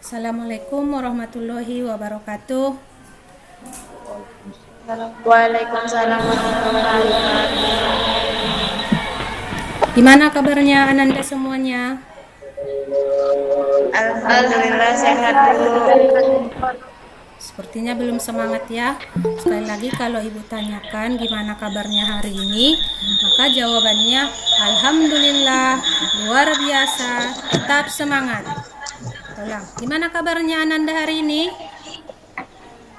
Assalamualaikum warahmatullahi wabarakatuh. Waalaikumsalam warahmatullahi wabarakatuh. Gimana kabarnya Ananda semuanya? Alhamdulillah sehat Bu. Sepertinya belum semangat ya. Sekali lagi kalau Ibu tanyakan gimana kabarnya hari ini, maka jawabannya Alhamdulillah, luar biasa, tetap semangat. Ulang, gimana kabarnya Ananda hari ini?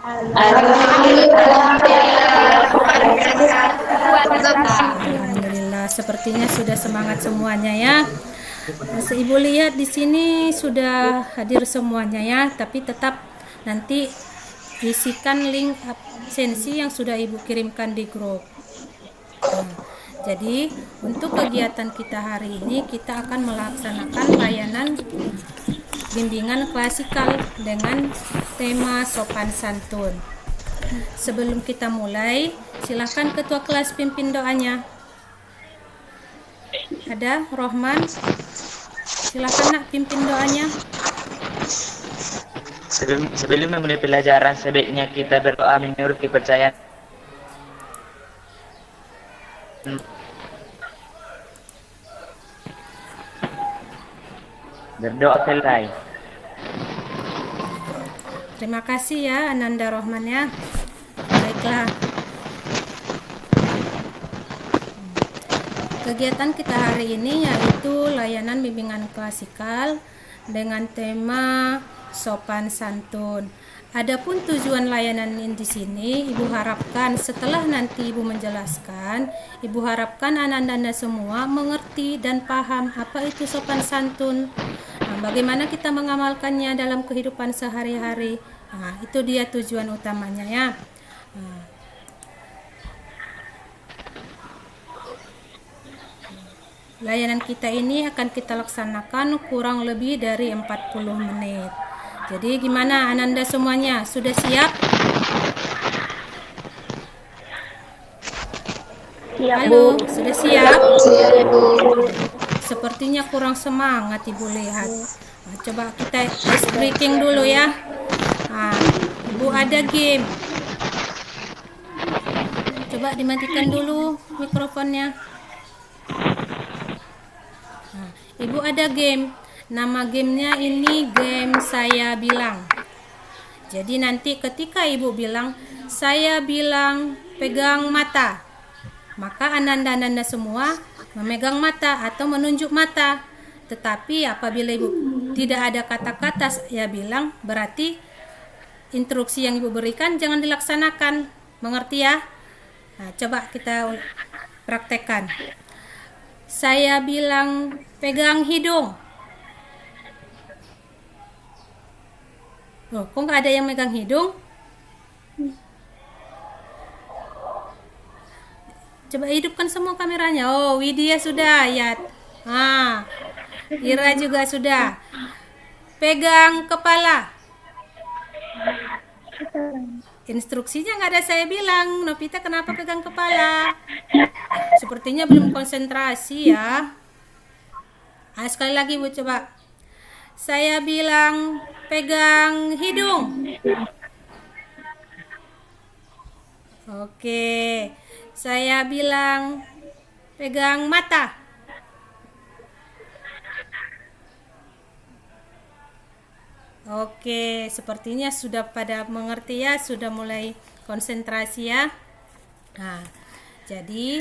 Alhamdulillah, sepertinya sudah semangat semuanya ya. Ibu lihat di sini sudah hadir semuanya ya, tapi tetap nanti isikan link absensi yang sudah Ibu kirimkan di grup. Nah, jadi untuk kegiatan kita hari ini kita akan melaksanakan layanan bimbingan klasikal dengan tema sopan santun. Sebelum kita mulai, silakan ketua kelas pimpin doanya. Ada Rohman, silakan nak pimpin doanya. Sebelum memulai pelajaran, sebaiknya kita berdoa menurut kepercayaan. Berdoa selesai. Terima kasih ya Ananda Rohman ya. Baiklah. Kegiatan kita hari ini yaitu layanan bimbingan klasikal dengan tema sopan santun. Adapun tujuan layanan di sini, Ibu harapkan setelah nanti Ibu menjelaskan, Ibu harapkan anak-anak semua mengerti dan paham apa itu sopan santun. Nah, bagaimana kita mengamalkannya dalam kehidupan sehari-hari. Nah, itu dia tujuan utamanya ya. Nah, layanan kita ini akan kita laksanakan kurang lebih dari 40 menit. Jadi gimana Ananda semuanya? Sudah siap? Halo, sudah siap? Sepertinya kurang semangat Ibu lihat. Nah, coba kita ice breaking dulu ya. Nah, Ibu ada game. Coba dimatikan dulu mikrofonnya. Nah, Ibu ada game. Nama gamenya ini game saya bilang. Jadi nanti ketika Ibu bilang, saya bilang pegang mata, maka Ananda-Ananda semua memegang mata atau menunjuk mata. Tetapi apabila Ibu tidak ada kata-kata saya bilang, berarti instruksi yang Ibu berikan jangan dilaksanakan. Mengerti ya? Nah, coba kita praktekkan. Saya bilang pegang hidung. Loh, kok nggak ada yang megang hidung? Coba hidupkan semua kameranya. Oh, Widya sudah, ya. Ira juga sudah. Pegang kepala. Instruksinya nggak ada saya bilang. Novita kenapa pegang kepala? Sepertinya belum konsentrasi ya. Sekali lagi Bu coba. Saya bilang pegang hidung. Oke. Saya bilang pegang mata. Oke, sepertinya sudah pada mengerti ya, sudah mulai konsentrasi ya. Nah, jadi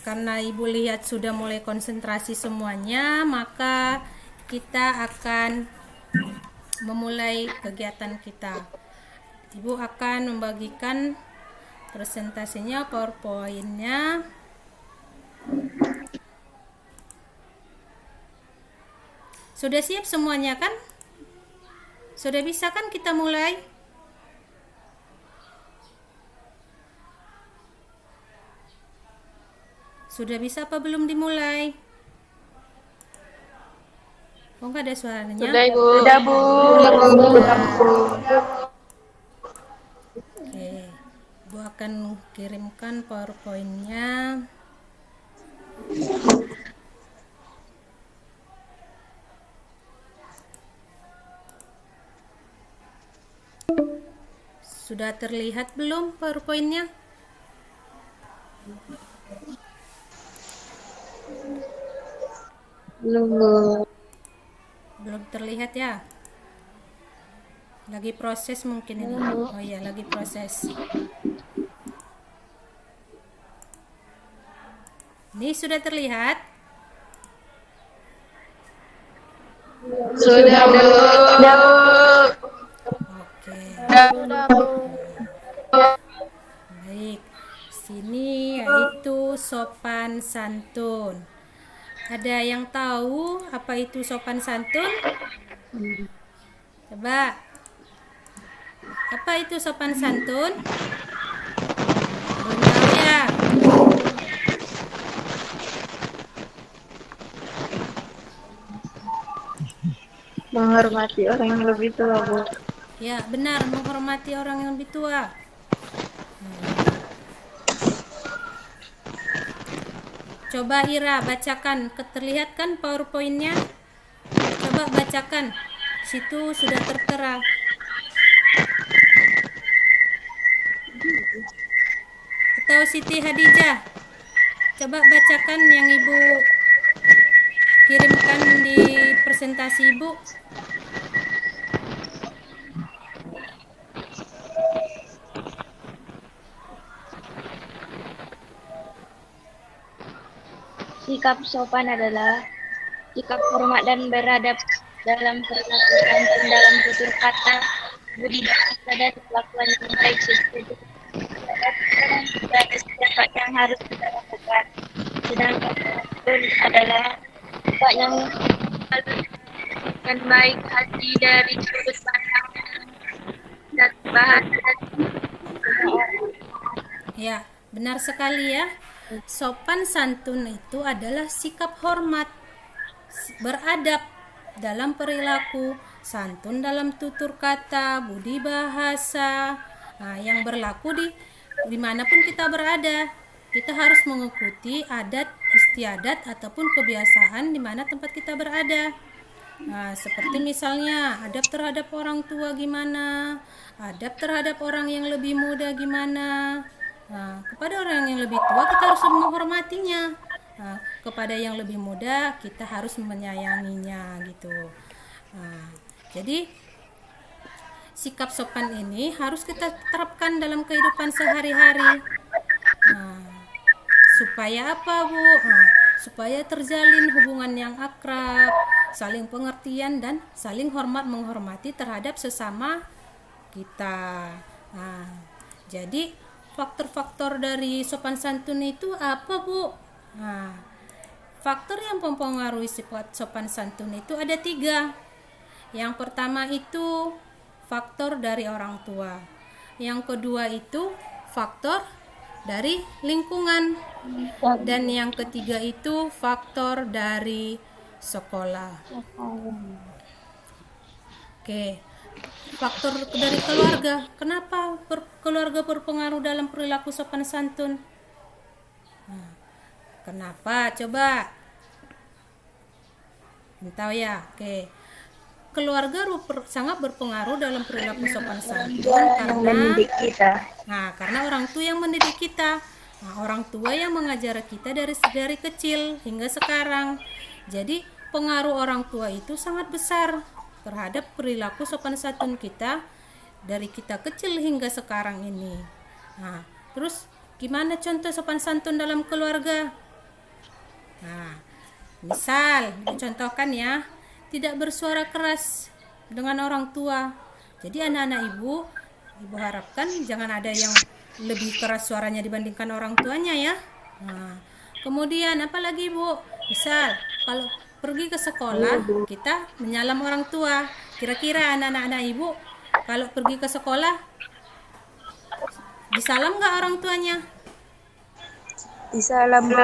karena Ibu lihat sudah mulai konsentrasi semuanya, maka kita akan memulai kegiatan kita. Ibu akan membagikan presentasinya, PowerPoint-nya. Sudah siap semuanya kan? Sudah bisa kan kita mulai? Sudah bisa apa belum dimulai? Oh, nggak ada suaranya? Sudah Ibu. Sudah Bu. Oke, Ibu akan kirimkan PowerPoint-nya. Sudah terlihat belum PowerPoint-nya? Belum. Belum terlihat ya? Lagi proses mungkin ini. Oh iya, lagi proses. Ini sudah terlihat? Sudah, Bu. Oke. Sudah, Bu. Baik. Sini yaitu sopan santun. Ada yang tahu apa itu sopan santun? Coba. Apa itu sopan santun? Belum tahu ya? Menghormati orang yang lebih tua, Bu. Ya, benar, menghormati orang yang lebih tua. Coba Ira bacakan, terlihat kan PowerPoint-nya? Coba bacakan. Situ sudah tertera. Atau Siti Hadijah, coba bacakan yang Ibu kirimkan di presentasi Ibu. Sikap sopan adalah sikap hormat dan beradab dalam perilaku santun dalam tutur kata, budi bahasa dan kelakuan yang baik sesuai dan siapa yang harus kita lakukan. Sedangkan santun adalah sifat yang dan baik hati dari sudut pandang dan bahasa dan semua orang. Ya, benar sekali ya. Sopan santun itu adalah sikap hormat, beradab dalam perilaku, santun dalam tutur kata, budi bahasa. Nah, yang berlaku dimanapun kita berada. Kita harus mengikuti adat istiadat ataupun kebiasaan di mana tempat kita berada. Nah, seperti misalnya adab terhadap orang tua gimana, adab terhadap orang yang lebih muda gimana. Nah, kepada orang yang lebih tua kita harus menghormatinya. Nah, kepada yang lebih muda kita harus menyayanginya gitu. Nah, jadi sikap sopan ini harus kita terapkan dalam kehidupan sehari-hari. Nah, supaya apa, Bu? Nah, supaya terjalin hubungan yang akrab, saling pengertian dan saling hormat menghormati terhadap sesama kita. Nah, jadi faktor-faktor dari sopan santun itu apa, Bu? Nah, faktor yang mempengaruhi sifat sopan santun itu ada 3. Yang pertama itu faktor dari orang tua. Yang kedua itu faktor dari lingkungan. Dan yang ketiga itu faktor dari sekolah. Oke. Faktor dari keluarga. Kenapa keluarga berpengaruh dalam perilaku sopan santun? Nah, kenapa? Coba. Tahu ya? Oke. Keluarga sangat berpengaruh dalam perilaku sopan santun karena orang tua yang mendidik kita. Nah, orang tua yang mengajar kita dari kecil hingga sekarang. Jadi pengaruh orang tua itu sangat besar terhadap perilaku sopan santun kita dari kita kecil hingga sekarang ini. Nah, terus gimana contoh sopan santun dalam keluarga? Nah, misal dicontohkan ya, tidak bersuara keras dengan orang tua. Jadi anak-anak ibu harapkan jangan ada yang lebih keras suaranya dibandingkan orang tuanya ya. Nah, kemudian apalagi Bu? Misal kalau pergi ke sekolah kita menyalam orang tua. Kira-kira anak-anak ibu kalau pergi ke sekolah disalam nggak orang tuanya? Disalam, Bu.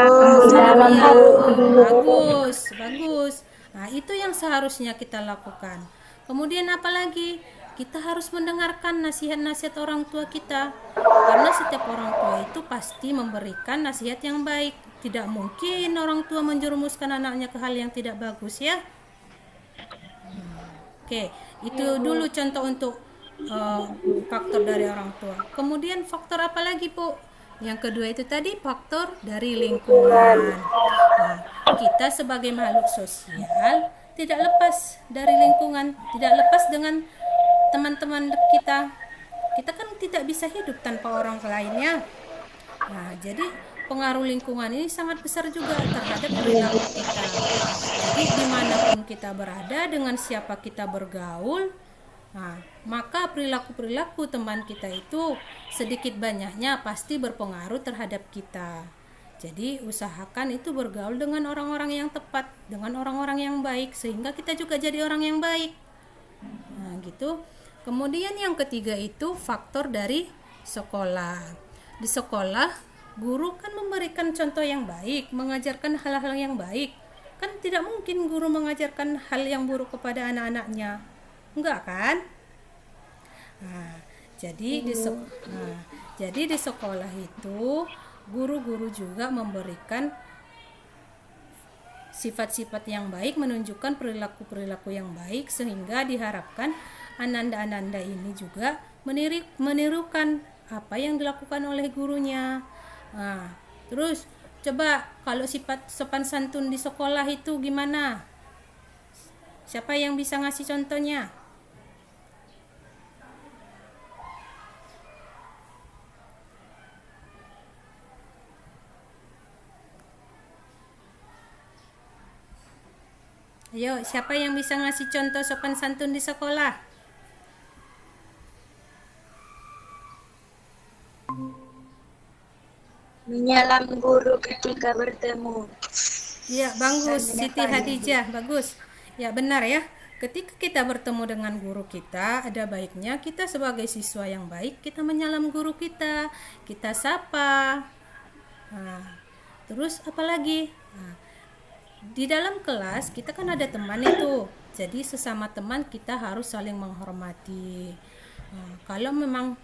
Bagus. Nah, itu yang seharusnya kita lakukan. Kemudian apalagi? Kita harus mendengarkan nasihat-nasihat orang tua kita. Karena setiap orang tua itu pasti memberikan nasihat yang baik. Tidak mungkin orang tua menjerumuskan anaknya ke hal yang tidak bagus ya. Oke, itu dulu contoh untuk faktor dari orang tua. Kemudian faktor apa lagi, Bu? Yang kedua itu tadi faktor dari lingkungan. Nah, kita sebagai makhluk sosial tidak lepas dari lingkungan, tidak lepas dengan teman-teman kita. Kita kan tidak bisa hidup tanpa orang lainnya. Nah, jadi pengaruh lingkungan ini sangat besar juga terhadap perilaku kita. Jadi dimanapun kita berada, dengan siapa kita bergaul, nah, maka perilaku-perilaku teman kita itu sedikit banyaknya pasti berpengaruh terhadap kita. Jadi usahakan itu bergaul dengan orang-orang yang tepat, dengan orang-orang yang baik, sehingga kita juga jadi orang yang baik. Nah, gitu. Kemudian yang ketiga itu faktor dari sekolah. Di sekolah, guru kan memberikan contoh yang baik, mengajarkan hal-hal yang baik. Kan tidak mungkin guru mengajarkan hal yang buruk kepada anak-anaknya. Enggak kan? Nah, jadi di sekolah itu guru-guru juga memberikan sifat-sifat yang baik, menunjukkan perilaku-perilaku yang baik, sehingga diharapkan ananda-ananda ini juga menirukan apa yang dilakukan oleh gurunya. Nah, terus coba kalau sifat sopan santun di sekolah itu gimana? Siapa yang bisa ngasih contohnya? Ayo, siapa yang bisa ngasih contoh sopan santun di sekolah? Menyalam guru ketika bertemu. Ya, bagus, Siti Hadijah, bagus. Ya, benar ya. Ketika kita bertemu dengan guru kita, ada baiknya kita sebagai siswa yang baik, kita menyalam guru kita sapa. Nah, terus apa lagi? Nah, di dalam kelas kita kan ada teman itu, jadi sesama teman kita harus saling menghormati. Nah, kalau memang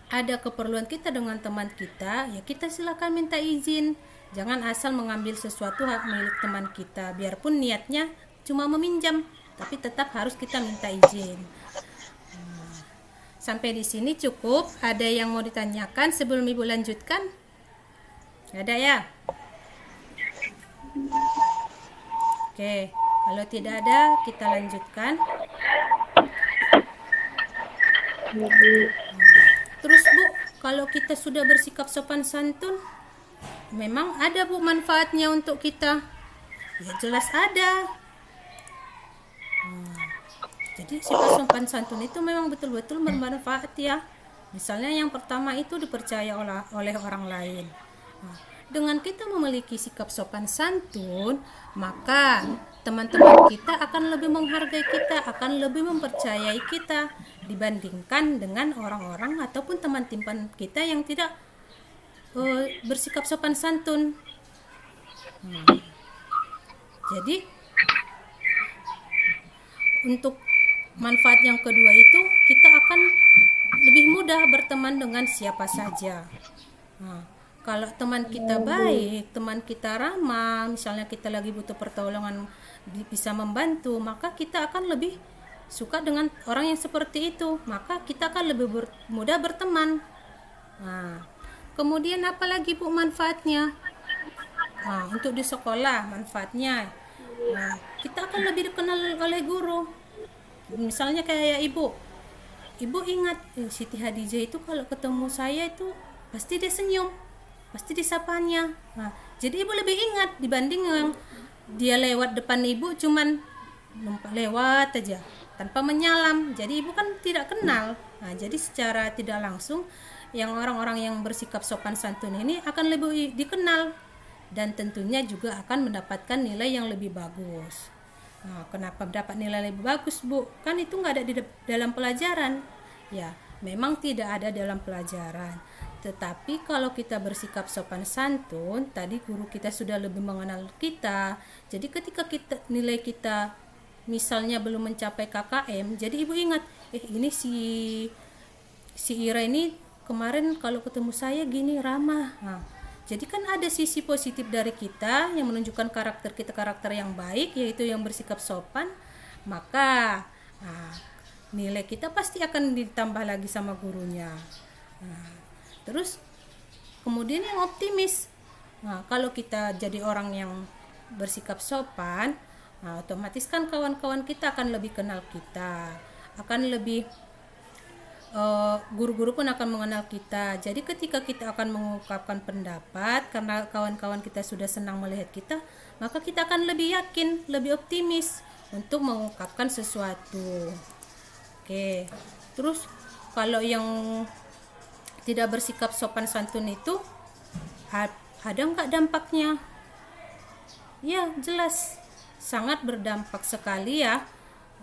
ada keperluan kita dengan teman kita, ya kita silakan minta izin. Jangan asal mengambil sesuatu hak milik teman kita, biarpun niatnya cuma meminjam, tapi tetap harus kita minta izin. Nah, sampai di sini cukup. Ada yang mau ditanyakan sebelum Ibu lanjutkan? Ada ya? Oke, kalau tidak ada, kita lanjutkan. Terus Bu, kalau kita sudah bersikap sopan santun, memang ada Bu manfaatnya untuk kita? Ya jelas ada. Jadi sikap sopan santun itu memang betul-betul bermanfaat ya. Misalnya yang pertama itu dipercaya oleh orang lain. Dengan kita memiliki sikap sopan santun, maka teman-teman kita akan lebih menghargai kita, akan lebih mempercayai kita dibandingkan dengan orang-orang ataupun teman-teman kita yang tidak bersikap sopan santun. Jadi untuk manfaat yang kedua itu kita akan lebih mudah berteman dengan siapa saja. Kalau teman kita baik, teman kita ramah, misalnya kita lagi butuh pertolongan, bisa membantu, maka kita akan lebih suka dengan orang yang seperti itu, maka kita akan lebih mudah berteman. Kemudian apa lagi Bu manfaatnya? Untuk di sekolah manfaatnya, kita akan lebih dikenal oleh guru. Misalnya kayak Ibu ingat Siti Hadijah itu kalau ketemu saya itu pasti dia senyum, pasti disapanya. Jadi Ibu lebih ingat dibanding yang dia lewat depan Ibu cuman lewat aja tanpa menyalam. Jadi Ibu kan tidak kenal. Jadi secara tidak langsung yang orang-orang yang bersikap sopan santun ini akan lebih dikenal dan tentunya juga akan mendapatkan nilai yang lebih bagus. Kenapa mendapat nilai lebih bagus Bu? Kan itu nggak ada di dalam pelajaran. Ya, memang tidak ada dalam pelajaran. Tetapi kalau kita bersikap sopan santun, tadi guru kita sudah lebih mengenal kita. Jadi ketika nilai kita misalnya belum mencapai KKM, jadi Ibu ingat, ini si Ira ini kemarin kalau ketemu saya gini ramah. Jadi kan ada sisi positif dari kita yang menunjukkan karakter kita karakter yang baik, yaitu yang bersikap sopan. Maka nilai kita pasti akan ditambah lagi sama gurunya. Nah, terus kemudian yang optimis. Nah, kalau kita jadi orang yang bersikap sopan, nah, otomatis kan kawan-kawan kita akan lebih kenal kita, akan lebih guru-guru pun akan mengenal kita. Jadi ketika kita akan mengungkapkan pendapat, karena kawan-kawan kita sudah senang melihat kita, maka kita akan lebih yakin, lebih optimis untuk mengungkapkan sesuatu. Oke. Terus kalau yang tidak bersikap sopan santun itu ada nggak dampaknya? Ya, jelas sangat berdampak sekali ya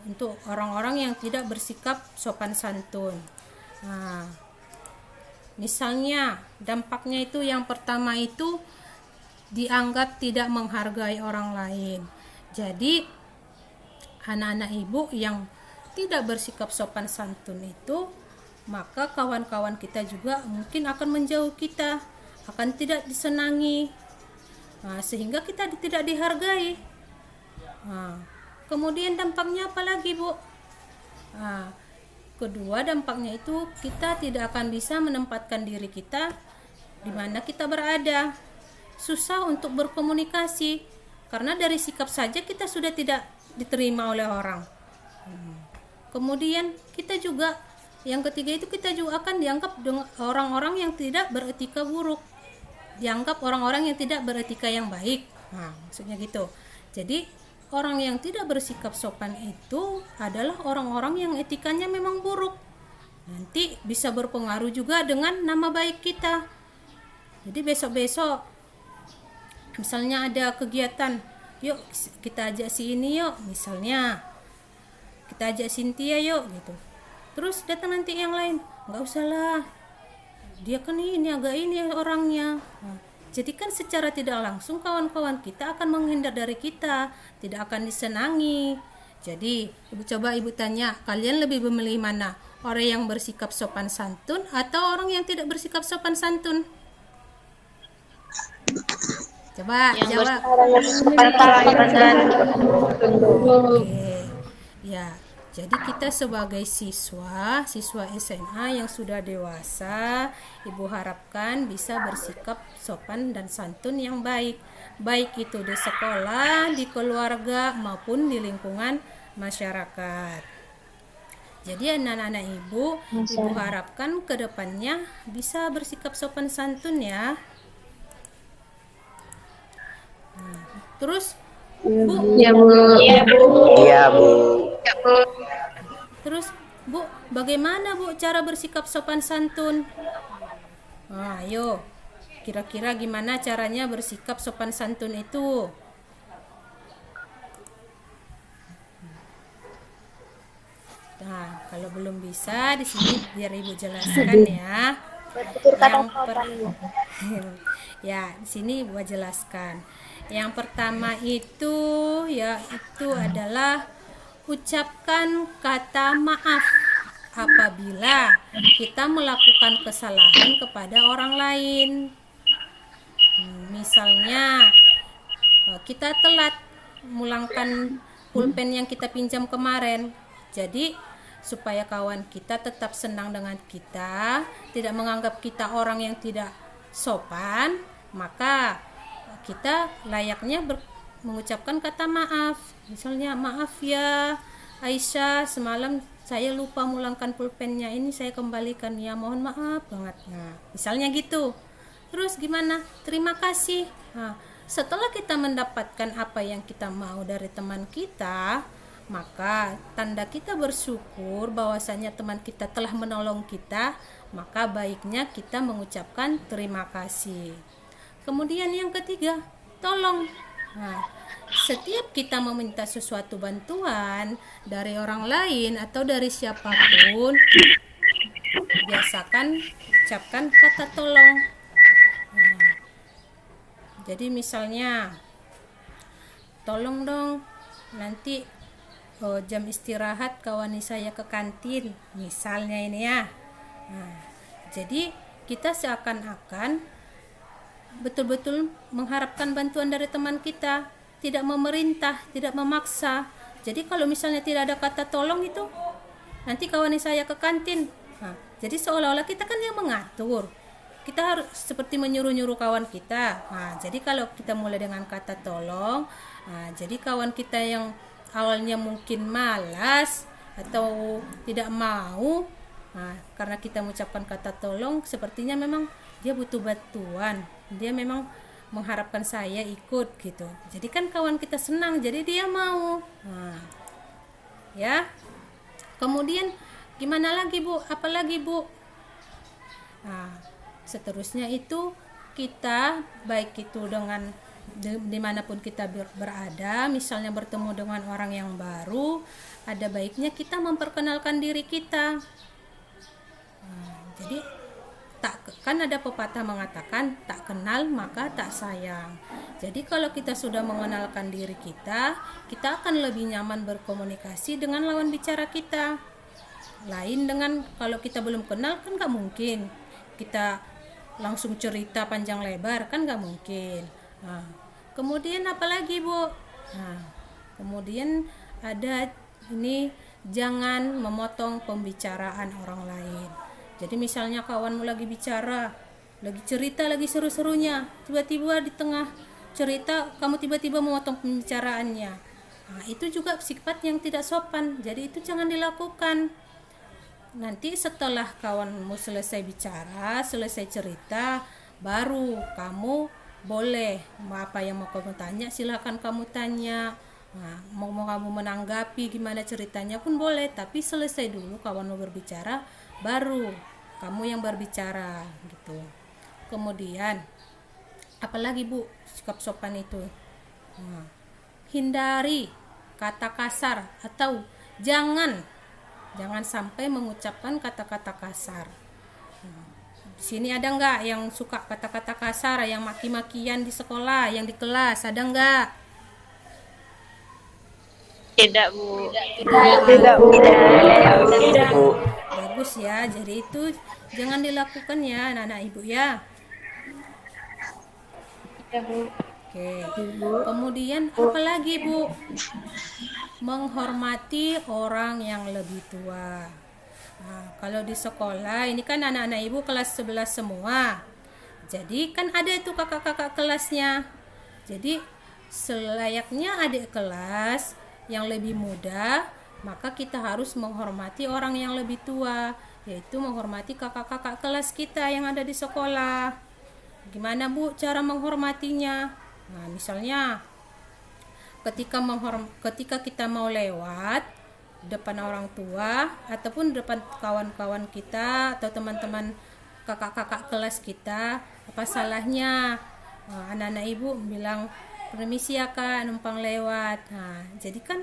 untuk orang-orang yang tidak bersikap sopan santun. Nah, misalnya dampaknya itu yang pertama itu dianggap tidak menghargai orang lain. Jadi anak-anak ibu yang tidak bersikap sopan santun itu, maka kawan-kawan kita juga mungkin akan menjauh kita, akan tidak disenangi, sehingga kita tidak dihargai. Kemudian dampaknya apa lagi, Bu? Kedua, dampaknya itu kita tidak akan bisa menempatkan diri kita di mana kita berada. Susah untuk berkomunikasi karena dari sikap saja kita sudah tidak diterima oleh orang. Kemudian kita juga, yang ketiga itu kita juga akan dianggap orang-orang yang tidak beretika buruk, dianggap orang-orang yang tidak beretika yang baik. Maksudnya gitu. Jadi orang yang tidak bersikap sopan itu adalah orang-orang yang etikanya memang buruk. Nanti bisa berpengaruh juga dengan nama baik kita. Jadi besok-besok misalnya ada kegiatan, yuk kita ajak si ini yuk, misalnya kita ajak Cynthia yuk gitu. Terus datang nanti yang lain, nggak usah lah, dia kan ini agak ini orangnya. Jadi kan secara tidak langsung kawan-kawan kita akan menghindar dari kita, tidak akan disenangi. Jadi coba ibu tanya, kalian lebih memilih mana? Orang yang bersikap sopan santun atau orang yang tidak bersikap sopan santun? Coba jawab. Oke. Ya, jadi kita sebagai siswa SMA yang sudah dewasa, ibu harapkan bisa bersikap sopan dan santun yang baik. Baik itu di sekolah, di keluarga, maupun di lingkungan masyarakat. Jadi anak-anak ibu harapkan ke depannya bisa bersikap sopan santun ya. Terus Bu? Iya, Bu. Iya, Bu. Terus Bu, bagaimana Bu cara bersikap sopan santun? Ayo, kira-kira gimana caranya bersikap sopan santun itu? Nah, kalau belum bisa di sini biar Ibu jelaskan ya. Ya, di sini Ibu jelaskan. Yang pertama itu yaitu adalah ucapkan kata maaf apabila kita melakukan kesalahan kepada orang lain. Misalnya kita telat memulangkan pulpen yang kita pinjam kemarin. Jadi supaya kawan kita tetap senang dengan kita, tidak menganggap kita orang yang tidak sopan, maka kita layaknya mengucapkan kata maaf. Misalnya, maaf ya Aisyah, semalam saya lupa mulangkan pulpennya, ini saya kembalikan ya, mohon maaf banget. Misalnya gitu. Terus gimana? Terima kasih. Setelah kita mendapatkan apa yang kita mau dari teman kita, maka tanda kita bersyukur bahwasanya teman kita telah menolong kita, maka baiknya kita mengucapkan terima kasih. Kemudian yang ketiga, tolong. Setiap kita meminta sesuatu bantuan dari orang lain atau dari siapapun, biasakan ucapkan kata tolong. Jadi misalnya, tolong dong nanti jam istirahat kawani saya ke kantin, misalnya ini ya. Jadi kita seakan-akan betul-betul mengharapkan bantuan dari teman kita, tidak memerintah, tidak memaksa. Jadi kalau misalnya tidak ada kata tolong itu nanti kawan saya ke kantin. Nah, jadi seolah-olah kita kan yang mengatur. Kita harus seperti menyuruh-nyuruh kawan kita. Nah, jadi kalau kita mulai dengan kata tolong, nah, jadi kawan kita yang awalnya mungkin malas atau tidak mau, nah, karena kita mengucapkan kata tolong, sepertinya memang dia butuh bantuan. Dia memang mengharapkan saya ikut gitu. Jadi kan kawan kita senang, jadi dia mau. Nah, ya. Kemudian gimana lagi Bu? Apa lagi Bu? Nah, seterusnya itu kita baik itu dengan dimanapun kita berada, misalnya bertemu dengan orang yang baru, ada baiknya kita memperkenalkan diri kita. Nah, jadi kan ada pepatah mengatakan tak kenal maka tak sayang. Jadi kalau kita sudah mengenalkan diri kita akan lebih nyaman berkomunikasi dengan lawan bicara kita. Lain dengan kalau kita belum kenal, kan gak mungkin kita langsung cerita panjang lebar, kan gak mungkin. Nah, kemudian apalagi Bu? Nah, kemudian ada ini, jangan memotong pembicaraan orang lain. Jadi misalnya kawanmu lagi bicara, lagi cerita, lagi seru-serunya, tiba-tiba di tengah cerita kamu tiba-tiba memotong pembicaraannya. Nah, itu juga sifat yang tidak sopan. Jadi itu jangan dilakukan. Nanti setelah kawanmu selesai bicara, selesai cerita, baru kamu boleh apa yang mau kamu tanya, silakan kamu tanya. Nah, mau kamu menanggapi gimana ceritanya pun boleh, tapi selesai dulu kawanmu berbicara, baru kamu yang berbicara gitu. Kemudian apalagi Bu sikap sopan itu? Nah, hindari kata kasar atau jangan sampai mengucapkan kata-kata kasar. Nah, di sini ada nggak yang suka kata-kata kasar, yang maki-makian di sekolah, yang di kelas, ada nggak? Tidak, Bu. Tidak, Bu. Tidak, Bu. Bagus ya, jadi itu jangan dilakukan ya anak-anak Ibu ya. Ya, Bu. Oke. Kemudian apalagi Bu? Menghormati orang yang lebih tua. Nah, kalau di sekolah ini kan anak-anak Ibu kelas 11 semua. Jadi kan ada itu kakak-kakak kelasnya. Jadi selayaknya adik kelas yang lebih muda, maka kita harus menghormati orang yang lebih tua, yaitu menghormati kakak-kakak kelas kita yang ada di sekolah. Gimana Bu cara menghormatinya? Nah, misalnya ketika kita mau lewat depan orang tua ataupun depan kawan-kawan kita atau teman-teman kakak-kakak kelas kita, apa salahnya anak-anak Ibu bilang permisi ya Kak, numpang lewat. Nah, jadi kan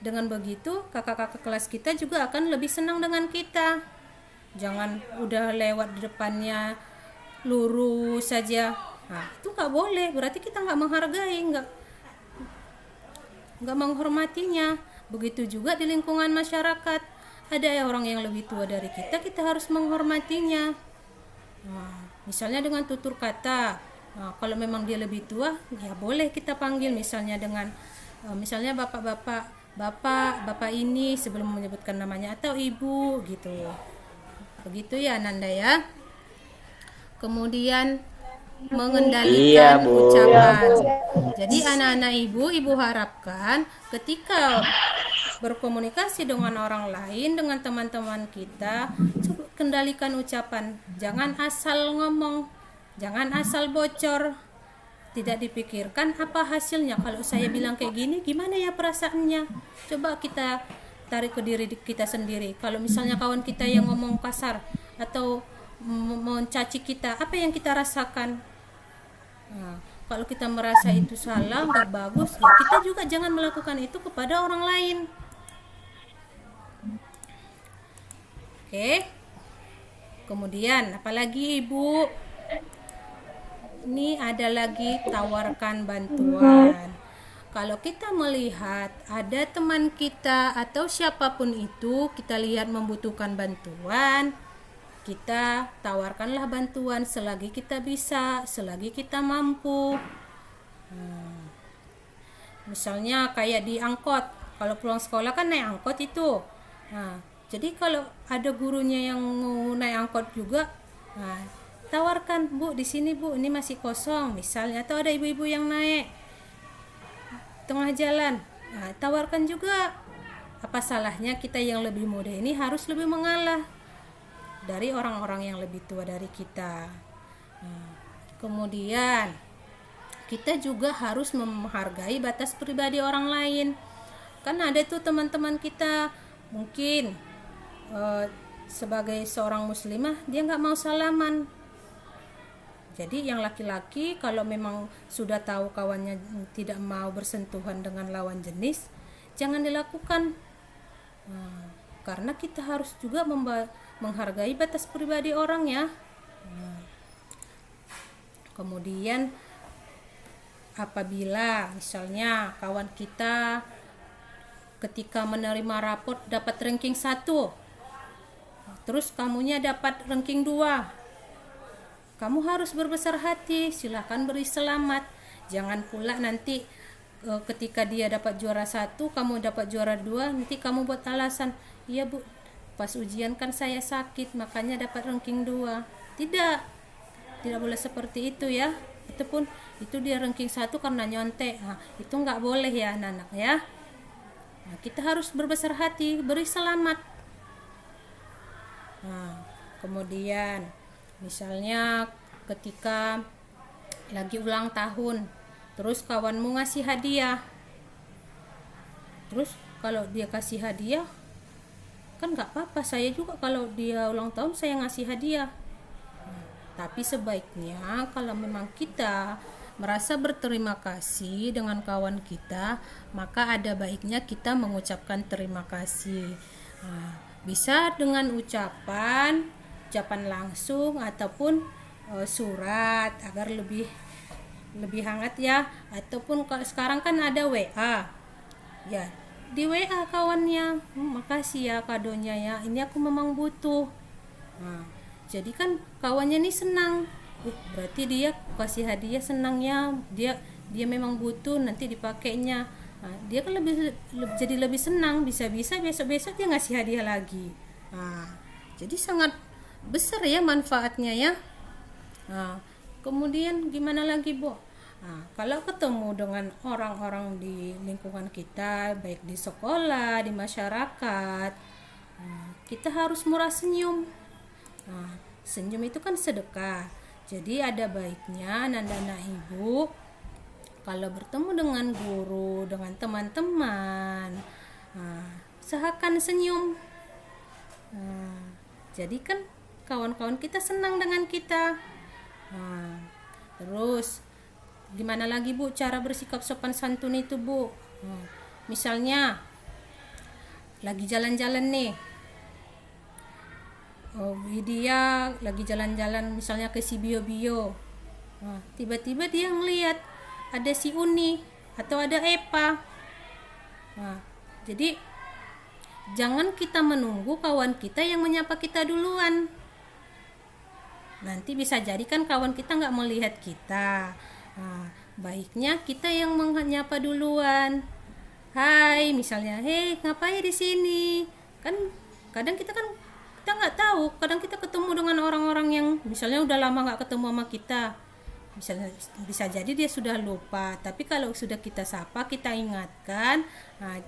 dengan begitu kakak-kakak kelas kita juga akan lebih senang dengan kita. Jangan udah lewat di depannya lurus saja. Nah, itu nggak boleh, berarti kita nggak menghargai, nggak menghormatinya. Begitu juga di lingkungan masyarakat, ada orang yang lebih tua dari kita harus menghormatinya. Nah, misalnya dengan tutur kata. Nah, kalau memang dia lebih tua, ya boleh kita panggil misalnya dengan misalnya bapak ini sebelum menyebutkan namanya, atau ibu gitu. Begitu ya Nanda ya. Kemudian mengendalikan ucapan. Jadi anak-anak ibu harapkan ketika berkomunikasi dengan orang lain, dengan teman-teman kita, coba kendalikan ucapan. Jangan asal ngomong, jangan asal bocor. Tidak dipikirkan apa hasilnya. Kalau saya bilang kayak gini, gimana ya perasaannya? Coba kita tarik ke diri kita sendiri. Kalau misalnya kawan kita yang ngomong kasar atau mencaci kita, apa yang kita rasakan? Nah, kalau kita merasa itu salah, nggak bagus, ya kita juga jangan melakukan itu kepada orang lain. Oke. Kemudian apalagi Ibu? Ini ada lagi tawarkan bantuan. Kalau kita melihat ada teman kita atau siapapun itu, kita lihat membutuhkan bantuan, kita tawarkanlah bantuan selagi kita bisa, selagi kita mampu. Misalnya kayak di angkot, kalau pulang sekolah kan naik angkot itu. Nah, Jadi kalau ada gurunya yang mau naik angkot juga, nah, tawarkan, Bu, di sini Bu, ini masih kosong misalnya, atau ada ibu-ibu yang naik tengah jalan, nah, tawarkan juga. Apa salahnya kita yang lebih muda ini harus lebih mengalah dari orang-orang yang lebih tua dari kita. Nah, kemudian kita juga harus menghargai batas pribadi orang lain. Kan ada tuh teman-teman kita mungkin sebagai seorang muslimah dia nggak mau salaman. Jadi yang laki-laki kalau memang sudah tahu kawannya tidak mau bersentuhan dengan lawan jenis, jangan dilakukan. Nah, karena kita harus juga menghargai batas pribadi orang ya. Nah, kemudian apabila misalnya kawan kita ketika menerima raport dapat ranking 1, terus kamunya dapat ranking 2, kamu harus berbesar hati, silahkan beri selamat. Jangan pula nanti ketika dia dapat juara 1, kamu dapat juara 2, nanti kamu buat alasan, iya Bu, pas ujian kan saya sakit makanya dapat ranking 2. Tidak boleh seperti itu ya. Ataupun itu dia ranking 1 karena nyontek. Nah, itu nggak boleh ya anak-anak ya. Nah, kita harus berbesar hati, beri selamat. Nah, kemudian misalnya ketika lagi ulang tahun, terus kawanmu ngasih hadiah, terus kalau dia kasih hadiah kan nggak apa-apa, saya juga kalau dia ulang tahun saya ngasih hadiah. Tapi sebaiknya kalau memang kita merasa berterima kasih dengan kawan kita, maka ada baiknya kita mengucapkan terima kasih. Nah, bisa dengan ucapan langsung ataupun surat agar lebih hangat ya. Ataupun kalau sekarang kan ada WA. Ya, di WA kawannya, makasih ya kadonya ya. Ini aku memang butuh. Nah, jadi kan kawannya nih senang. Berarti dia kasih hadiah senangnya, dia memang butuh nanti dipakainya. Nah, dia kan jadi lebih senang, bisa-bisa besok-besok dia ngasih hadiah lagi. Nah, jadi sangat besar ya manfaatnya ya. Nah, kemudian gimana lagi Bu? Nah, kalau ketemu dengan orang-orang di lingkungan kita, baik di sekolah, di masyarakat, kita harus murah senyum. Nah, senyum itu kan sedekah. Jadi ada baiknya anak-anak ibu kalau bertemu dengan guru, dengan teman-teman, usahakan senyum. Jadi kan kawan-kawan kita senang dengan kita. Terus gimana lagi Bu cara bersikap sopan santun itu Bu? Misalnya lagi jalan-jalan nih, dia lagi jalan-jalan misalnya ke si Bio-Bio, tiba-tiba dia ngelihat ada si Uni atau ada Epa. Jadi jangan kita menunggu kawan kita yang menyapa kita duluan. Nanti bisa jadi kan kawan kita nggak melihat kita. Baiknya kita yang menyapa duluan. Hai, misalnya, hei ngapain di sini? Kan kadang kita nggak tahu. Kadang kita ketemu dengan orang-orang yang misalnya udah lama nggak ketemu sama kita. Misalnya bisa jadi dia sudah lupa. Tapi kalau sudah kita sapa, kita ingatkan.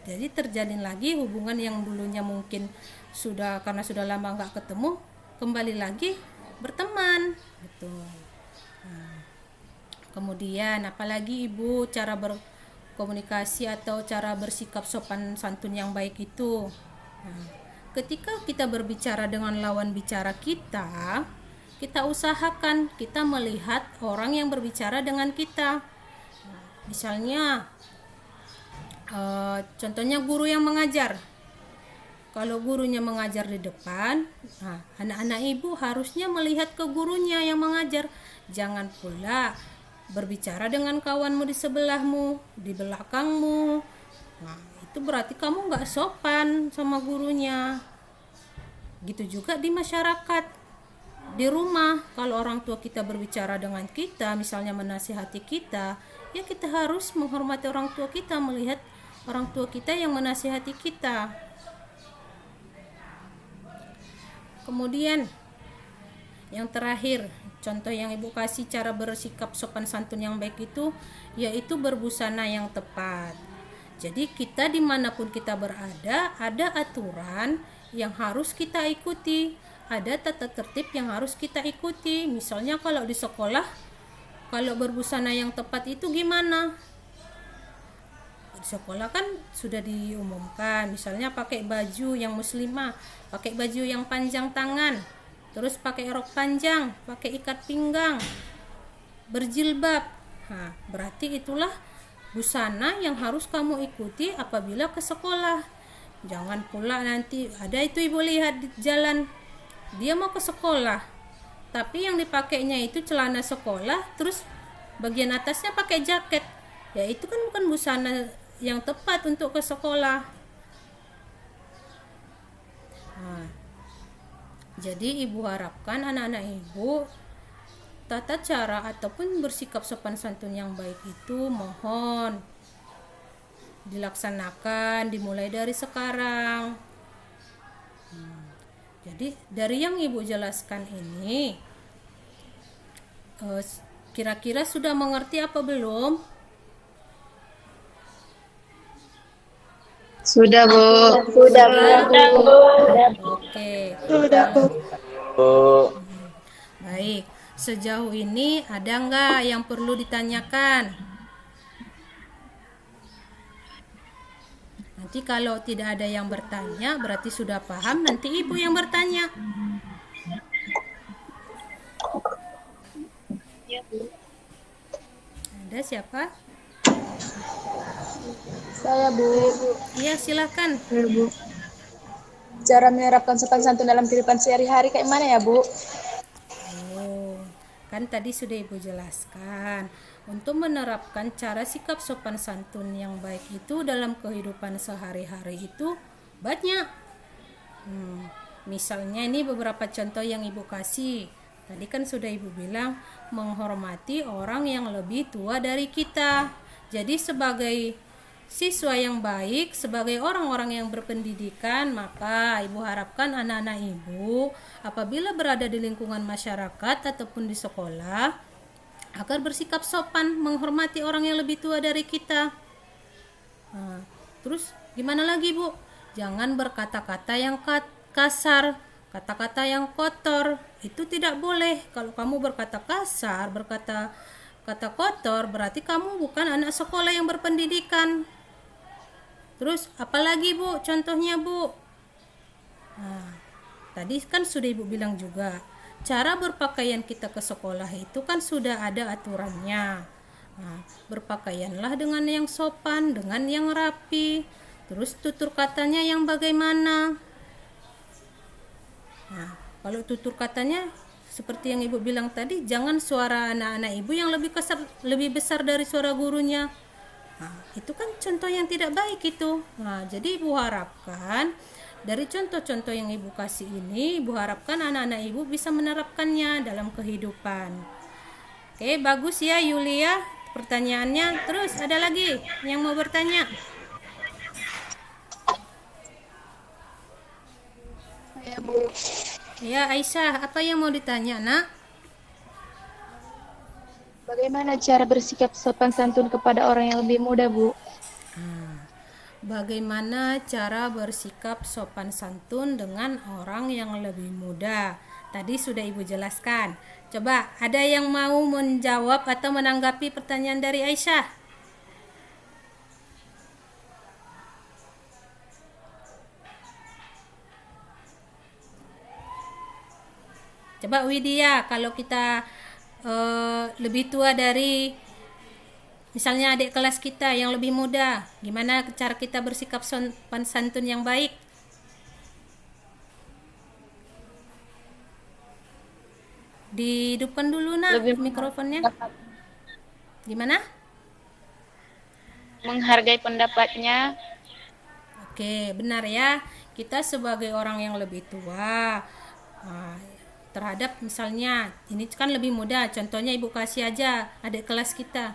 Jadi terjalin lagi hubungan yang dulunya mungkin karena sudah lama nggak ketemu, kembali lagi berteman. Betul. Kemudian apalagi Ibu cara berkomunikasi atau cara bersikap sopan santun yang baik itu. Ketika kita berbicara dengan lawan bicara kita usahakan kita melihat orang yang berbicara dengan kita. Misalnya contohnya guru yang mengajar. Kalau gurunya mengajar di depan, anak-anak ibu harusnya melihat ke gurunya yang mengajar. Jangan pula berbicara dengan kawanmu di sebelahmu, di belakangmu. Itu berarti kamu nggak sopan sama gurunya. Gitu juga di masyarakat, di rumah. Kalau orang tua kita berbicara dengan kita, misalnya menasihati kita, ya kita harus menghormati orang tua kita, melihat orang tua kita yang menasihati kita. Kemudian yang terakhir, contoh yang ibu kasih cara bersikap sopan santun yang baik itu yaitu berbusana yang tepat. Jadi kita dimanapun kita berada, ada aturan yang harus kita ikuti, ada tata tertib yang harus kita ikuti. Misalnya kalau di sekolah, kalau berbusana yang tepat itu gimana? Di sekolah kan sudah diumumkan, misalnya pakai baju yang muslimah, pakai baju yang panjang tangan, terus pakai rok panjang, pakai ikat pinggang, berjilbab. Nah, berarti itulah busana yang harus kamu ikuti apabila ke sekolah. Jangan pula nanti ada itu ibu lihat di jalan, dia mau ke sekolah, tapi yang dipakainya itu celana sekolah, terus bagian atasnya pakai jaket. Ya itu kan bukan busana yang tepat untuk ke sekolah. Nah, jadi ibu harapkan anak-anak ibu tata cara ataupun bersikap sopan santun yang baik itu mohon dilaksanakan dimulai dari sekarang. Jadi dari yang ibu jelaskan ini kira-kira sudah mengerti apa belum? Sudah, Bu. Sudah, Bu. Oke. Sudah, Bu. Bu. Baik, sejauh ini ada nggak yang perlu ditanyakan? Nanti kalau tidak ada yang bertanya, berarti sudah paham. Nanti ibu yang bertanya. Ada siapa? Saya, Bu. Iya, silakan. Ya, Bu. Cara menerapkan sopan santun dalam kehidupan sehari-hari kayak mana ya, Bu? Oh, kan tadi sudah ibu jelaskan. Untuk menerapkan cara sikap sopan santun yang baik itu dalam kehidupan sehari-hari itu banyak. Misalnya ini beberapa contoh yang ibu kasih. Tadi kan sudah ibu bilang menghormati orang yang lebih tua dari kita. Jadi sebagai siswa yang baik, sebagai orang-orang yang berpendidikan, maka ibu harapkan anak-anak ibu apabila berada di lingkungan masyarakat ataupun di sekolah agar bersikap sopan, menghormati orang yang lebih tua dari kita. Nah, terus gimana lagi, Bu? Jangan berkata-kata yang kasar, kata-kata yang kotor. Itu tidak boleh. Kalau kamu berkata kasar, kata kotor, berarti kamu bukan anak sekolah yang berpendidikan. Terus apalagi, Bu? Contohnya, Bu? Nah, tadi kan sudah ibu bilang juga, cara berpakaian kita ke sekolah itu kan sudah ada aturannya. Nah, berpakaianlah dengan yang sopan, dengan yang rapi. Terus tutur katanya yang bagaimana? Nah, kalau tutur katanya seperti yang ibu bilang tadi, jangan suara anak-anak ibu yang lebih besar dari suara gurunya. Nah, itu kan contoh yang tidak baik itu. Nah, jadi ibu harapkan dari contoh-contoh yang ibu kasih ini, ibu harapkan anak-anak ibu bisa menerapkannya dalam kehidupan. Oke, bagus ya Yulia pertanyaannya. Terus ada lagi yang mau bertanya? Saya, Bu. Ya, Aisyah, apa yang mau ditanya, Nak? Bagaimana cara bersikap sopan santun kepada orang yang lebih muda, Bu? Bagaimana cara bersikap sopan santun dengan orang yang lebih muda? Tadi sudah ibu jelaskan. Coba ada yang mau menjawab atau menanggapi pertanyaan dari Aisyah? Coba Widya, kalau kita lebih tua dari misalnya adik kelas kita yang lebih muda, gimana cara kita bersikap sopan santun yang baik? Dihidupkan dulu, Nak, mikrofonnya. Gimana? Menghargai pendapatnya. Oke, benar ya. Kita sebagai orang yang lebih tua, terhadap misalnya, ini kan lebih muda, contohnya ibu kasih aja adik kelas kita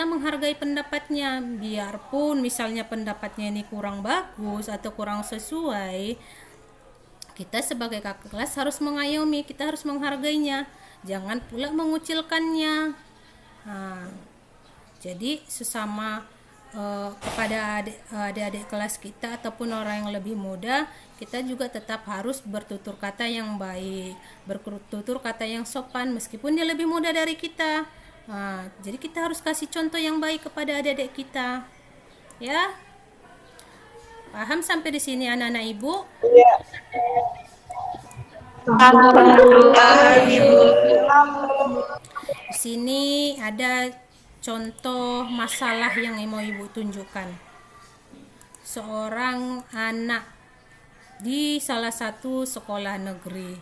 menghargai pendapatnya, biarpun misalnya pendapatnya ini kurang bagus atau kurang sesuai, Kita sebagai kakak kelas harus mengayomi, kita harus menghargainya, jangan pula mengucilkannya. Nah, jadi sesama kepada adik-adik kelas kita ataupun orang yang lebih muda, kita juga tetap harus bertutur kata yang baik, bertutur kata yang sopan meskipun dia lebih muda dari kita. Nah, jadi kita harus kasih contoh yang baik kepada adik-adik kita. Ya. Paham sampai di sini anak-anak Ibu? Iya. Di sini ada contoh masalah yang mau Ibu tunjukkan. Seorang anak di salah satu sekolah negeri.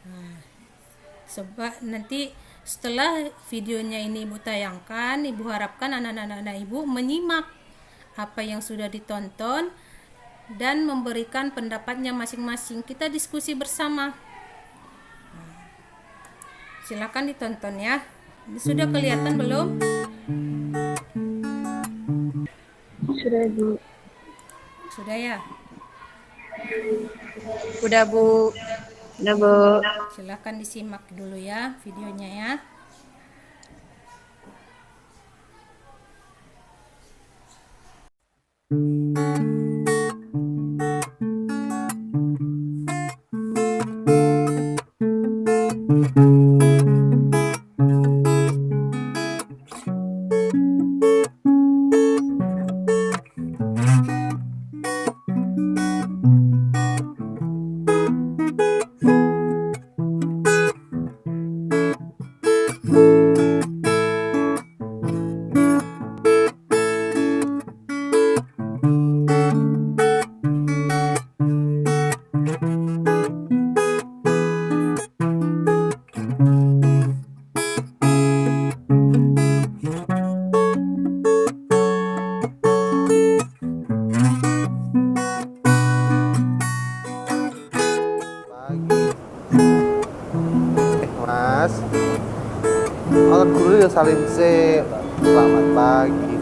Nah, sebab nanti setelah videonya ini Ibu tayangkan, Ibu harapkan anak-anak Ibu menyimak apa yang sudah ditonton dan memberikan pendapatnya masing-masing. Kita diskusi bersama. Silakan ditonton ya. Ini sudah kelihatan belum? Sudah, Bu. Sudah ya? Udah, Bu. Udah, Bu. Silakan disimak dulu ya videonya ya. Mas, kalau guru ya salim sih. Selamat pagi.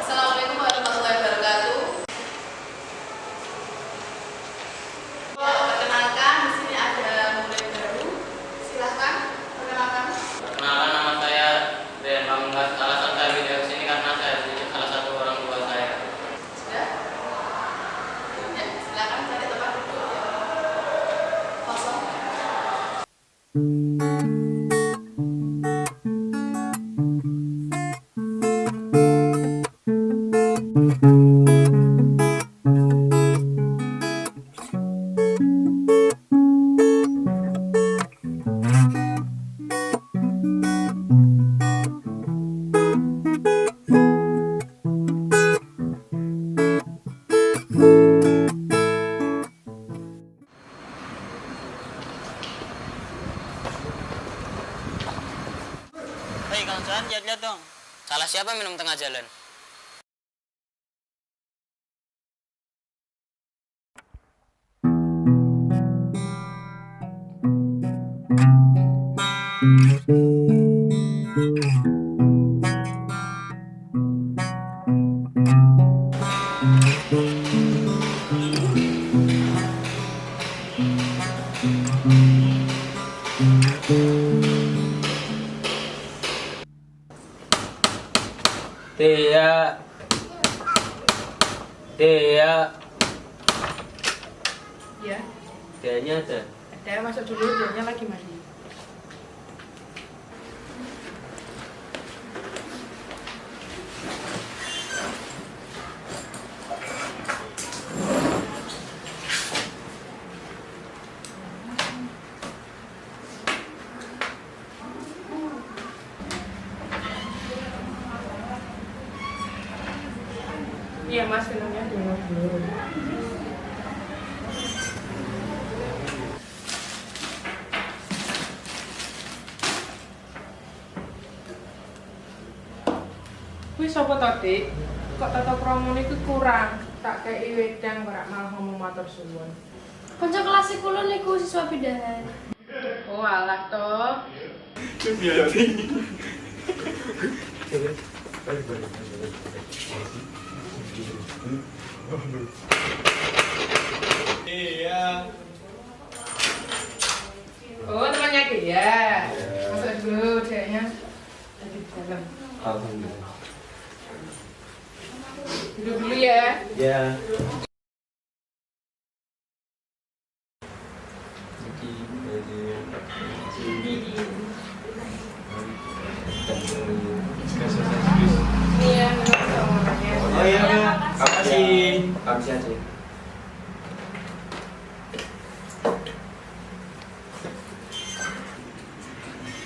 Assalamualaikum warahmatullahi wabarakatuh. Perkenalkan, di sini ada murid baru. Silahkan perkenalkan. Perkenalkan, nama saya Dean Pamungkas. Alasan saya pindah ke sini karena saya dididik salah satu orang tua saya. Sudah? Ya, silakan cari tempat duduk yang kosong. Hei Kang Johan, lihat-lihat dong. Salah siapa minum tengah jalan? Dea. Ya, Deanya ada. ada masuk dulu, dianya lagi mandi. Iya mas, filmnya dulu. Kuwi sapa to, Dik? Kok tata kramane iku kurang? Tak kei wedang kok malah ngomong matur suwun. Kanca kelas kula niku siswa pindahan. Oh, alah to. Iya. Oh, temannya dia. Masuk dulu kayaknya. Lagi di dalam. Alhamdulillah. Duduk dulu ya. Ya. Ini ya, minumannya. Oh iya, apa sih? Apa sih aja?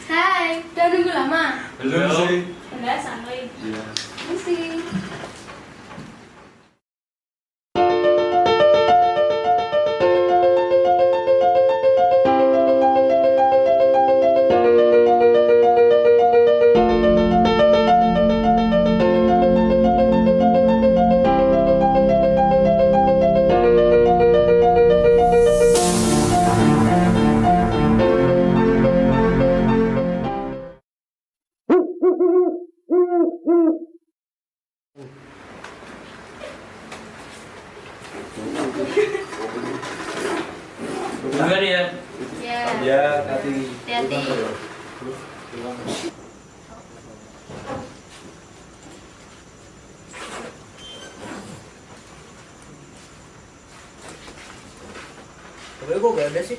Hai, udah nunggu lama? Belum sih. Udah santai. Iya. Misi. Duluan ya. Ya. Ya, hati. Hati-hati. Tapi kok gak ada sih?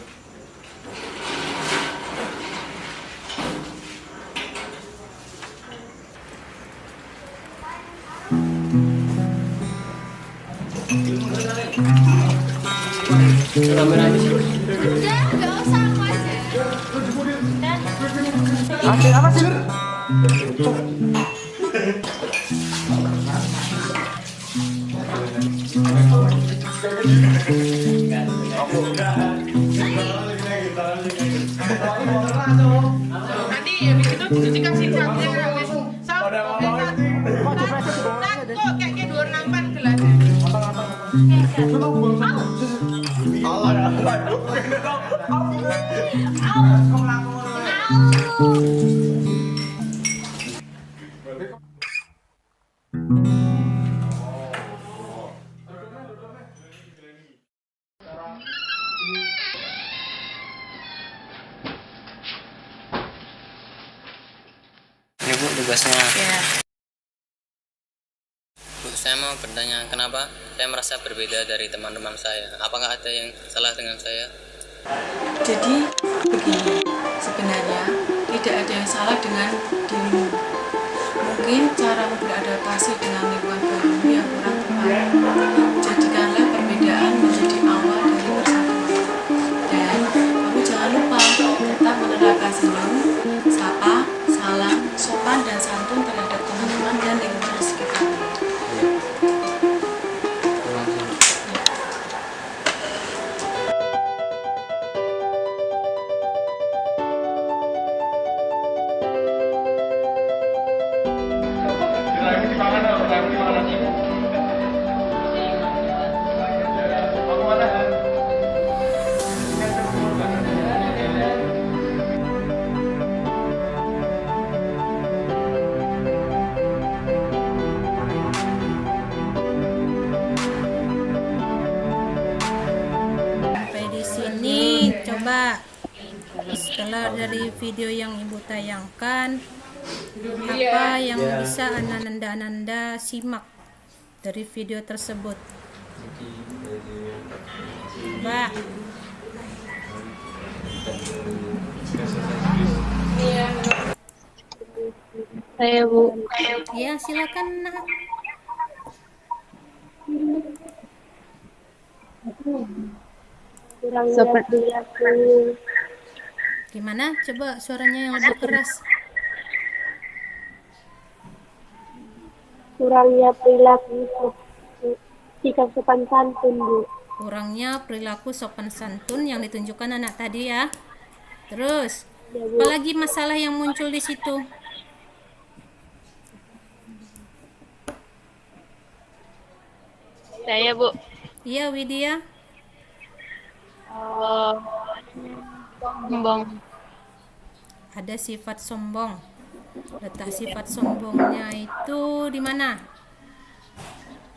Udah, nggak usah aku aja. Apa sih? Nanti habis itu dikasih capnya habis. Satu, kayaknya 264 gelasnya. Ini Bu tugasnya. Ya. Bu, saya mau bertanya kenapa saya merasa berbeda dari teman-teman saya. Apakah ada yang salah dengan saya? Jadi begini, sebenarnya tidak ada yang salah dengan dirimu. Mungkin caramu beradaptasi dengan lingkungan barumu yang kurang tepat. Jadikanlah perbedaan menjadi awal dari persatuan. Dan kamu jangan lupa tetap menerapkan senyum, sapa, salam, sopan dan santun terhadap teman-teman dan lingkungan di sekitarmu. Sampai di sini coba setelah dari video yang ibu tayangkan apa yang bisa Ananda simak dari video tersebut. Coba. Saya Bu. Ya, silakan Nak. Seperti aku Gimana? Coba suaranya yang lebih keras. kurangnya perilaku sikap sopan santun, Bu. Kurangnya perilaku sopan santun yang ditunjukkan anak tadi ya. Terus, apalagi masalah yang muncul di situ? Saya, Bu. Iya, Widya. Sombong. Ada sifat sombong. Letak sifat sombongnya itu di mana?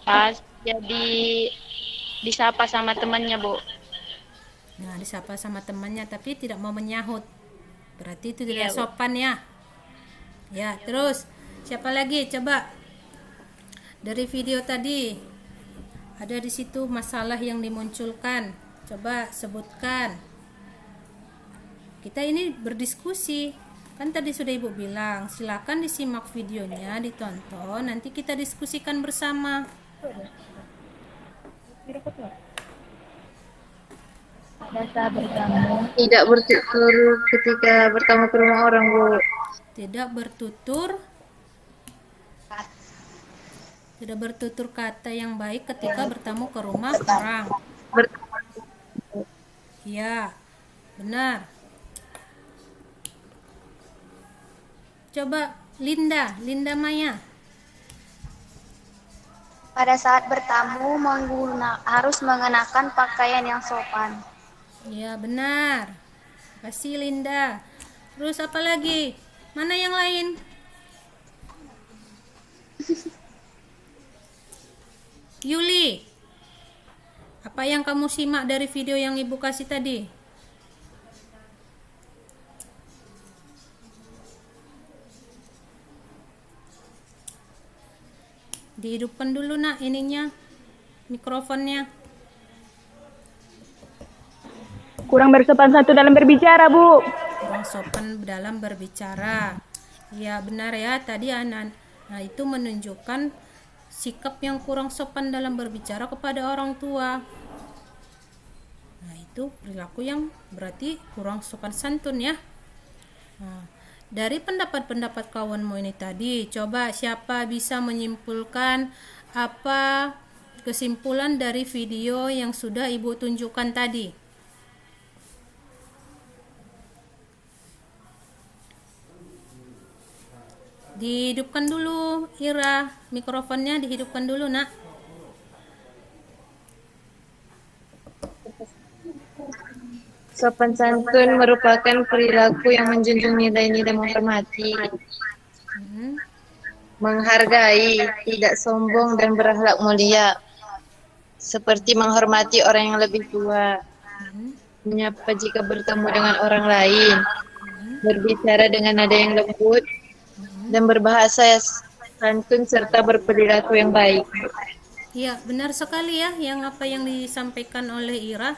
Pas jadi disapa sama temannya, Bu. Nah, disapa sama temannya tapi tidak mau menyahut. Berarti itu Iya, tidak Bu. sopan ya. Ya, terus siapa lagi? Coba dari video tadi ada di situ masalah yang dimunculkan. Coba sebutkan. Kita ini berdiskusi. Kan tadi sudah Ibu bilang, silakan disimak videonya, ditonton, nanti kita diskusikan bersama. Tidak bertutur ketika bertamu ke rumah orang, Bu. Tidak bertutur kata yang baik ketika bertamu ke rumah orang. Iya, benar. Coba Linda Maya. Pada saat bertamu harus mengenakan pakaian yang sopan. Iya, benar. Kasih Linda. Terus apa lagi? Mana yang lain? Yuli, apa yang kamu simak dari video yang Ibu kasih tadi? Dihidupkan dulu nak ininya, mikrofonnya. Kurang bersopan santun dalam berbicara, Bu. Kurang sopan dalam berbicara. Ya benar ya, tadi anak. Nah itu menunjukkan sikap yang kurang sopan dalam berbicara kepada orang tua. Nah itu perilaku yang berarti kurang sopan santun ya. Nah, dari pendapat-pendapat kawanmu ini tadi, coba siapa bisa menyimpulkan apa kesimpulan dari video yang sudah Ibu tunjukkan tadi? Dihidupkan dulu, Ira. Mikrofonnya dihidupkan dulu, nak. Sopan santun merupakan perilaku yang menjunjung nilai-nilai menghormati, menghargai, tidak sombong dan berakhlak mulia, seperti menghormati orang yang lebih tua, menyapa jika bertemu dengan orang lain, berbicara dengan nada yang lembut, dan berbahasa santun serta berperilaku yang baik. Iya, benar sekali ya yang apa yang disampaikan oleh Ira.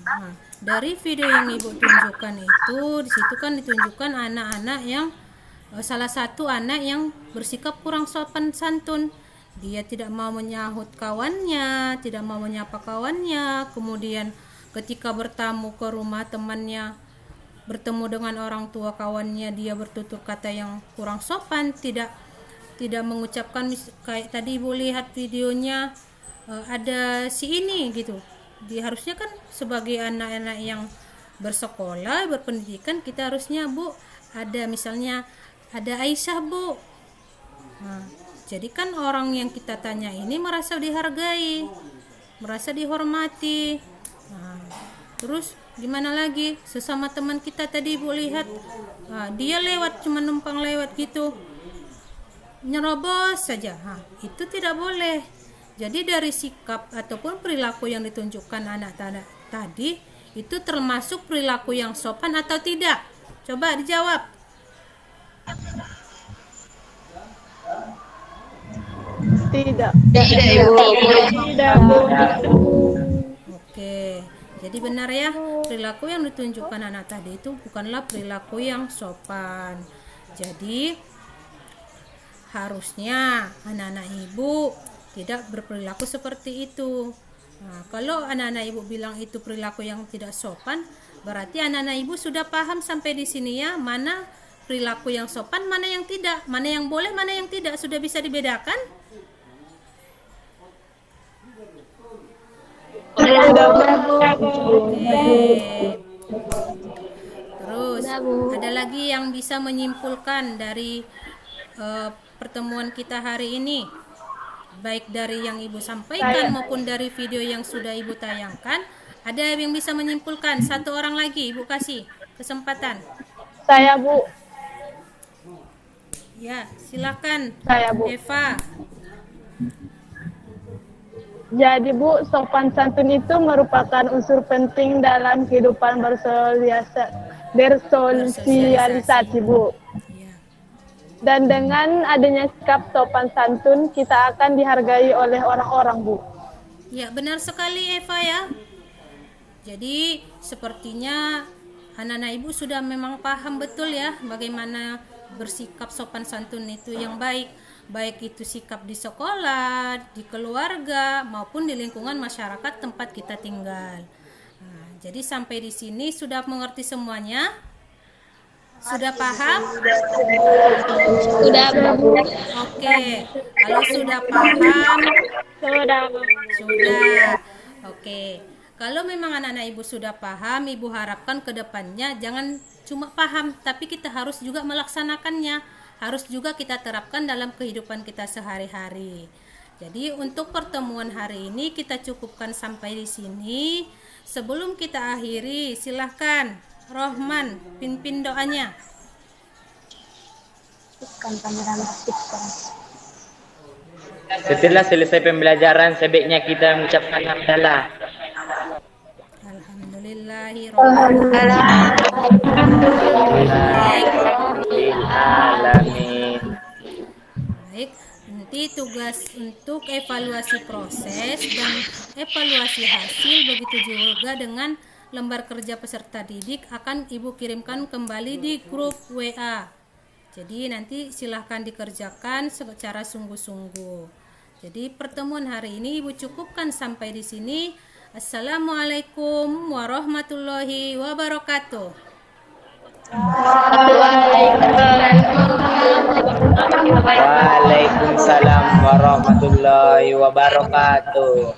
Nah, dari video yang Ibu tunjukkan itu, di situ kan ditunjukkan anak-anak yang salah satu anak yang bersikap kurang sopan santun. Dia tidak mau menyahut kawannya, tidak mau menyapa kawannya, kemudian ketika bertamu ke rumah temannya, bertemu dengan orang tua kawannya, dia bertutur kata yang kurang sopan, tidak mengucapkan kayak tadi Ibu lihat videonya ada si ini gitu. Dia harusnya kan sebagai anak-anak yang bersekolah, berpendidikan, kita harusnya Bu ada misalnya ada Aisyah Bu. Nah, jadi kan orang yang kita tanya ini merasa dihargai, merasa dihormati. Nah, terus gimana lagi sesama teman kita tadi Ibu lihat, dia lewat cuma numpang lewat gitu, nyerobos saja. Itu tidak boleh. Jadi dari sikap ataupun perilaku yang ditunjukkan anak tadi itu termasuk perilaku yang sopan atau tidak? Coba dijawab. Tidak. Tidak, Ibu. Tidak, Bu. Oke. Jadi benar ya, perilaku yang ditunjukkan anak tadi itu bukanlah perilaku yang sopan. Jadi harusnya anak-anak Ibu tidak berperilaku seperti itu. Nah, kalau anak-anak Ibu bilang itu perilaku yang tidak sopan, berarti anak-anak Ibu sudah paham sampai di sini ya, mana perilaku yang sopan, mana yang tidak, mana yang boleh, mana yang tidak, sudah bisa dibedakan? Terus ada lagi yang bisa menyimpulkan dari pertemuan kita hari ini, baik dari yang Ibu sampaikan maupun dari video yang sudah Ibu tayangkan. Ada yang bisa menyimpulkan? Satu orang lagi Ibu kasih kesempatan. Saya, Bu. Ya, silakan. Saya, Bu. Eva. Jadi, Bu, sopan santun itu merupakan unsur penting dalam kehidupan bersosialisasi, Bu. Dan dengan adanya sikap sopan santun, kita akan dihargai oleh orang-orang, Bu. Ya, benar sekali Eva ya. Jadi, sepertinya anak-anak Ibu sudah memang paham betul ya bagaimana bersikap sopan santun itu yang baik. Baik itu sikap di sekolah, di keluarga, maupun di lingkungan masyarakat tempat kita tinggal. Nah, jadi sampai di sini sudah mengerti semuanya? Sudah paham? Sudah. Oke, kalau sudah paham, sudah. Oke, kalau memang anak-anak Ibu sudah paham, Ibu harapkan ke depannya jangan cuma paham, tapi kita harus juga melaksanakannya. Harus juga kita terapkan dalam kehidupan kita sehari-hari. Jadi untuk pertemuan hari ini kita cukupkan sampai di sini. Sebelum kita akhiri, silahkan Rohman, pimpin doanya. Setelah selesai pembelajaran, sebaiknya kita mengucapkan hamdalah. Alhamdulillahirrahmanirrahim. Baik, nanti tugas untuk evaluasi proses dan evaluasi hasil begitu juga dengan lembar kerja peserta didik akan Ibu kirimkan kembali di grup WA. Jadi nanti silahkan dikerjakan secara sungguh-sungguh. Jadi pertemuan hari ini Ibu cukupkan sampai di sini. Assalamualaikum warahmatullahi wabarakatuh. Waalaikumsalam warahmatullahi wabarakatuh.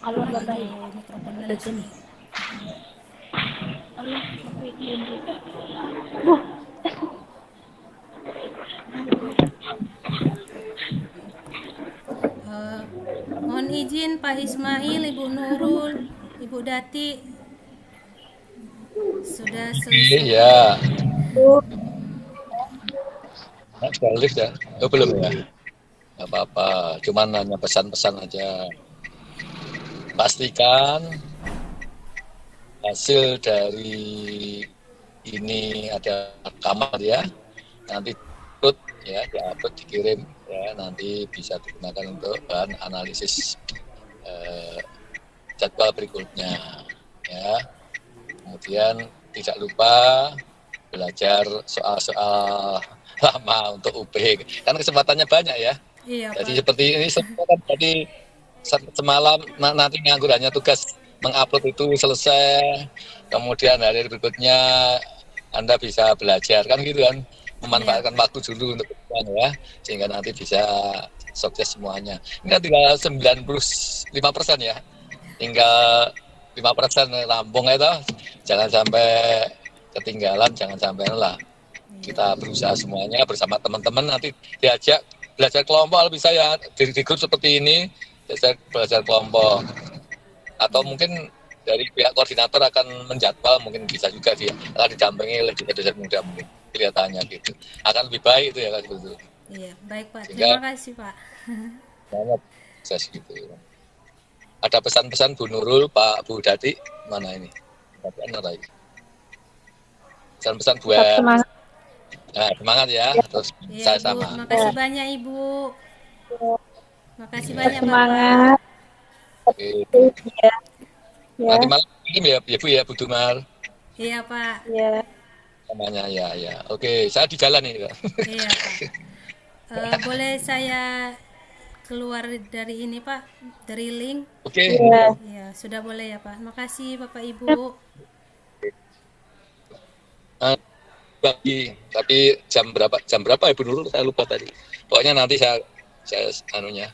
Kalau Bapak mikrofonnya di sini. Mohon izin Pak Ismail, Ibu Nurul, Ibu Dati sudah selesai. Iya. Balik ya? Oh, belum ya? Gak apa-apa, cuman hanya pesan-pesan aja. Pastikan hasil dari ini ada rekaman ya, nanti diupload dikirim ya, nanti bisa digunakan untuk bahan analisis jadwal berikutnya ya. Kemudian tidak lupa belajar soal-soal lama untuk UB, kan kesempatannya banyak ya. Iya, jadi Pak. seperti ini kan tadi semalam nanti nganggur hanya tugas mengupload itu selesai, kemudian hari berikutnya Anda bisa belajar kan gitu kan, memanfaatkan waktu dulu untuk berjalan ya, sehingga nanti bisa sukses semuanya. Ini kan tinggal 95% ya, tinggal 5% rampung itu, jangan sampai ketinggalan, jangan sampai lelah. Kita berusaha semuanya bersama teman-teman, nanti diajak belajar kelompok bisa ya, di grup seperti ini belajar kelompok, atau mungkin dari pihak koordinator akan menjadwal, mungkin bisa juga dia akan didampingi oleh dosen muda, mungkin kelihatannya gitu akan lebih baik itu ya kan gitu. Iya, baik Pak. Sehingga, terima kasih Pak. banget sukses gitu. Ada pesan-pesan Bu Nurul, Pak Bu Dati, mana ini? Pesan-pesan buat Semangat. Nah, semangat ya. Terus Iya, saya Bu. sama. Makasih banyak Ibu. Makasih banyak Semangat. Bapak. Oke. Ya. Nanti malam kirim ya Bu ya, Bu Dumar. Iya Pak. Ya. Namanya ya. Oke, saya di jalan ini. Iya Pak. Boleh saya keluar dari ini Pak, dari link? Oke. Ya, sudah boleh ya Pak. Makasih Bapak Ibu. dibagi, tapi jam berapa ya Bu Nurul, saya lupa tadi. Pokoknya nanti saya anunya.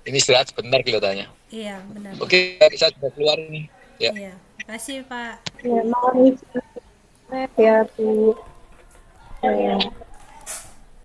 Ini istirahat sebentar kelihatannya. Iya, benar. Oke, saya sudah keluar nih. Ya. Iya, kasih Pak. Ya, mohon izin ya Bu.